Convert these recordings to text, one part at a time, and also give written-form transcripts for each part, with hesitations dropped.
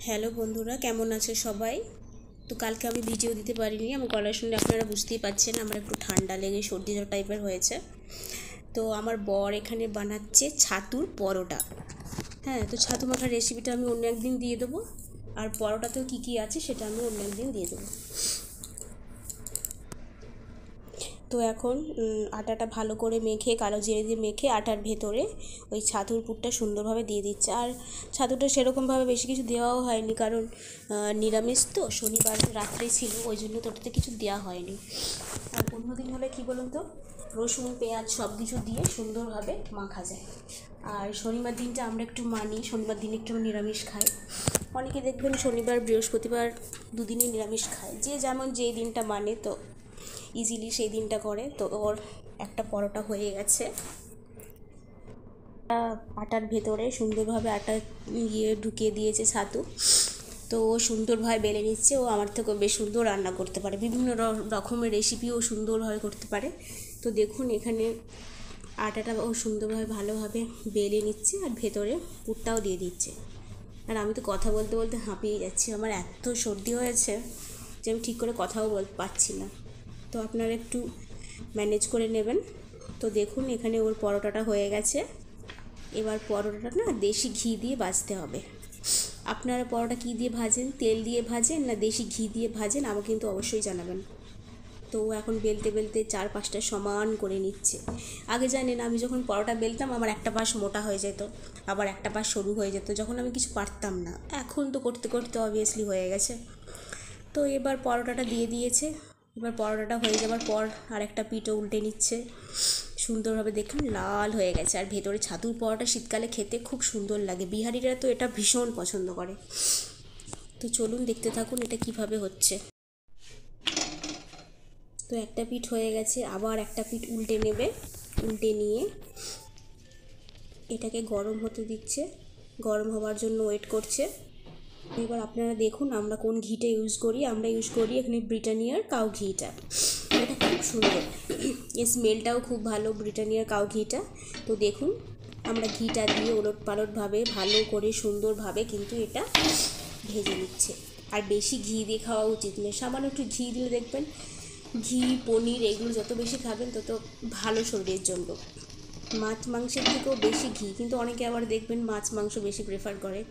Hello বন্ধুরা, কেমন আছে সবাই? তো কালকে আমি ভিডিও দিতে পারিনি, আমার গলা শুনে আপনারা বুঝতেই পারছেন আমার একটু ঠান্ডা লেগে সর্দি জ্বর টাইপের হয়েছে। তো আমার বর এখানে বানাচ্ছে ছাতুর পরোটা। হ্যাঁ, তো ছাতু মাখার রেসিপিটা আমি অন্য একদিন দিয়ে দেবো, আর পরোটাতেও কী কী আছে সেটা আমি অন্য একদিন দিয়ে দেবো। তো এখন আটাটা ভালো করে মেখে, কালো জিরে দিয়ে মেখে আটার ভেতরে ওই ছাতুর পুরটা সুন্দরভাবে দিয়ে দিচ্ছে। আর ছাতুটা সেরকমভাবে বেশি কিছু দেওয়াও হয়নি, কারণ নিরামিষ তো, শনিবার রাত্রে ছিল, ওই জন্য তো ওটাতে কিছু দেওয়া হয়নি। আর অন্যদিন হলে কী বলুন তো, রসুন পেঁয়াজ সব কিছু দিয়ে সুন্দরভাবে মাখা যায়। আর শনিবার দিনটা আমরা একটু মানি, শনিবার দিন একটু নিরামিষ খাই। অনেকে দেখবেন শনিবার বৃহস্পতিবার দুদিনই নিরামিষ খায়, যে যেমন যেই দিনটা মানে, তো ইজিলি সেই দিনটা করে। তো ওর একটা পরোটা হয়ে গেছে, আটার ভেতরে সুন্দরভাবে আটা ঢুকিয়ে দিয়েছে ছাতু। তো ও সুন্দরভাবে বেলে নিচ্ছে। ও আমার থেকেও বেশ সুন্দর রান্না করতে পারে, বিভিন্ন রকমের রেসিপিও সুন্দরভাবে করতে পারে। তো দেখুন এখানে আটাটা ও সুন্দরভাবে ভালোভাবে বেলে নিচ্ছে, আর ভেতরে পুরটাও দিয়ে দিচ্ছে। আর আমি তো কথা বলতে বলতে হাঁপিয়ে যাচ্ছি, আমার এত সর্দি হয়েছে যে আমি ঠিক করে কথাও বলতে পারছি না। তো আপনারা একটু ম্যানেজ করে নেবেন। তো দেখুন এখানে ওর পরোটাটা হয়ে গেছে। এবার পরোটাটা না দেশি ঘি দিয়ে ভাজতে হবে। আপনারা পরোটা কী দিয়ে ভাজেন, তেল দিয়ে ভাজেন না দেশি ঘি দিয়ে ভাজেন, আমাকে কিন্তু অবশ্যই জানাবেন। তো এখন বেলতে বেলতে 4-5টা সমান করে নিচ্ছে। আগে জানেন, আমি যখন পরোটা বেলতাম আমার একটা পাশ মোটা হয়ে যেত, আবার একটা পাশ সরু হয়ে যেত, যখন আমি কিছু পারতাম না। এখন তো করতে করতে অবভিয়াসলি হয়ে গেছে। তো এবার পরোটাটা দিয়ে দিয়েছে। এবার পরোটাটা হয়ে যাওয়ার পর আরেকটা পিঠও উল্টে নিচ্ছে। সুন্দরভাবে দেখুন লাল হয়ে গেছে। আর ভেতরে ছাতুর পরোটা শীতকালে খেতে খুব সুন্দর লাগে, বিহারিরা তো এটা ভীষণ পছন্দ করে। তো চলুন দেখতে থাকুন এটা কিভাবে হচ্ছে। তো একটা পিঠ হয়ে গেছে, আবার একটা পিঠ উল্টে নেবে। উল্টে নিয়ে এটাকে গরম হতে দিচ্ছে, গরম হওয়ার জন্য ওয়েট করছে। এবার আপনারা দেখুন আমরা কোন ঘিটা ইউজ করি। আমরা ইউজ করি এখানে ব্রিটানিয়ার কাউ ঘিটা। এটা খুব সুন্দর, এর স্মেলটাও খুব ভালো ব্রিটানিয়ার কাউ ঘিটা। তো দেখুন আমরা ঘিটা দিয়ে ওলট পালটভাবে ভালো করে সুন্দরভাবে কিন্তু এটা ভেজে নিচ্ছে। আর বেশি ঘি দিয়ে খাওয়া উচিত নয়, সামান্য একটু ঘি দিলে দেখবেন ঘি পনির এগুলো যত বেশি খাবেন তত ভালো শরীরের জন্য। মাছ মাংসের থেকেও বেশি ঘি, কিন্তু অনেকে আবার দেখবেন মাছ মাংস বেশি প্রেফার করে।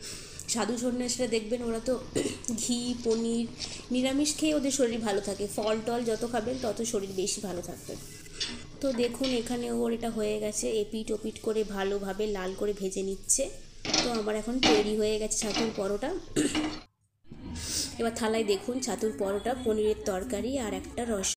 সাধু সন্ন্যাসীরা দেখবেন ওরা তো ঘি পনির নিরামিষ খেয়ে ওদের শরীর ভালো থাকে, ফল টল যত খাবেন তত শরীর বেশি ভালো থাকবে। তো দেখুন এখানে ওর এটা হয়ে গেছে, এপিট ওপিট করে ভালোভাবে লাল করে ভেজে নিচ্ছে। তো আমার এখন তৈরি হয়ে গেছে ছাতুর পরোটা। এবার থালায় দেখুন ছাতুর পরোটা, পনিরের তরকারি আর একটা রস।